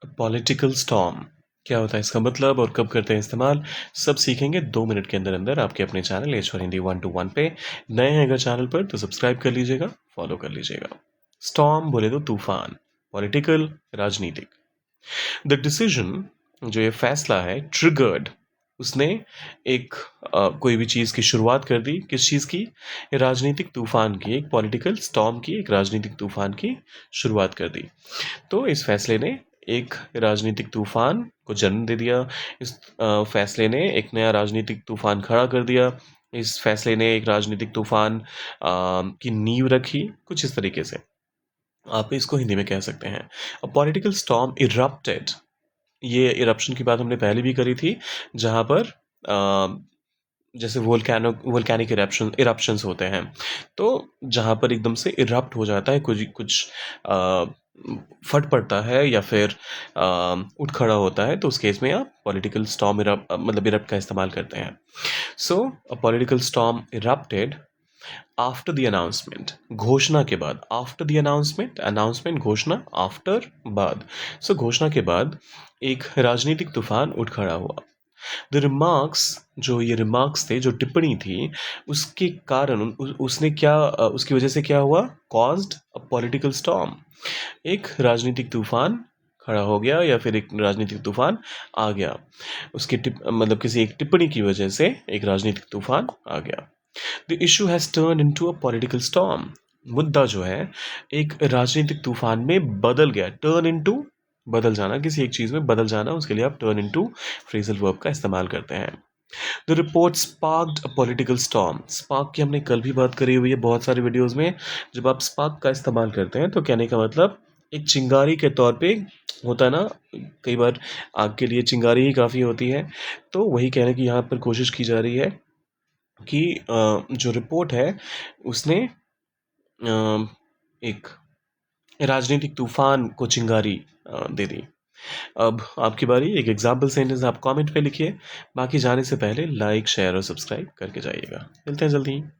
Political storm क्या होता है, इसका मतलब और कब करते हैं इस्तेमाल, सब सीखेंगे 2 मिनट के अंदर अंदर आपके अपने channel H for Hindi 1 to 1 पे। नए हैं अगर चैनल पर तो सब्सक्राइब कर लीजिएगा, फॉलो कर लीजिएगा। स्टॉर्म बोले तो तूफान, पॉलिटिकल राजनीतिक। द डिसीजन जो ये फैसला है, ट्रिगर्ड, उसने एक कोई भी चीज़ की शुरुआत कर दी, किस चीज़ की, राजनीतिक तूफान की, एक पॉलिटिकल स्टॉर्म की, एक राजनीतिक तूफान की शुरुआत कर दी। तो इस फैसले ने एक राजनीतिक तूफान को जन्म दे दिया। इस फैसले ने एक नया राजनीतिक तूफान खड़ा कर दिया। इस फैसले ने एक राजनीतिक तूफान की नींव रखी, कुछ इस तरीके से आप इसको हिंदी में कह सकते हैं। अ पॉलिटिकल स्टॉर्म इरप्टेड, ये इरप्शन की बात हमने पहले भी करी थी, जहाँ पर जैसे वोल्केनिक इरप्शंस होते हैं, तो जहाँ पर एकदम से इरप्ट हो जाता है, कुछ कुछ अ, फट पड़ता है या फिर उठ खड़ा होता है, तो उस केस में आप पॉलिटिकल स्टॉर्म मतलब इरप्ट का इस्तेमाल करते हैं। So a political storm erupted after the announcement, घोषणा के बाद। आफ्टर द अनाउंसमेंट, अनाउंसमेंट घोषणा, आफ्टर बाद। सो घोषणा के बाद एक राजनीतिक तूफान उठ खड़ा हुआ। द रिमार्क्स, जो ये रिमार्क्स थे, जो टिप्पणी थी, उसके कारण उसने क्या उसकी वजह से क्या हुआ, कॉज्ड अ पॉलिटिकल स्टॉर्म, एक राजनीतिक तूफान खड़ा हो गया या फिर एक राजनीतिक तूफान आ गया। उसकी मतलब किसी एक टिप्पणी की वजह से एक राजनीतिक तूफान आ गया। The issue has turn into a political storm, मुद्दा जो है एक राजनीतिक तूफान में बदल गया। टर्न इनटू, बदल जाना, किसी एक चीज में बदल जाना, उसके लिए आप टर्न इनटू फ्रेजल वर्ब का इस्तेमाल करते हैं। The report sparked a political storm, spark की हमने कल भी बात करी हुई है बहुत सारे वीडियोस में। जब आप स्पार्क का इस्तेमाल करते हैं तो कहने का मतलब एक चिंगारी के तौर पे होता है ना, कई बार आग के लिए चिंगारी ही काफ़ी होती है। तो वही कहने की यहाँ पर कोशिश की जा रही है कि जो रिपोर्ट है उसने एक राजनीतिक तूफान को चिंगारी दे दी। अब आपकी बारी, एक एग्जाम्पल सेंटेंस आप कमेंट पे लिखिए। बाकी जाने से पहले लाइक शेयर और सब्सक्राइब करके जाइएगा। मिलते हैं जल्दी।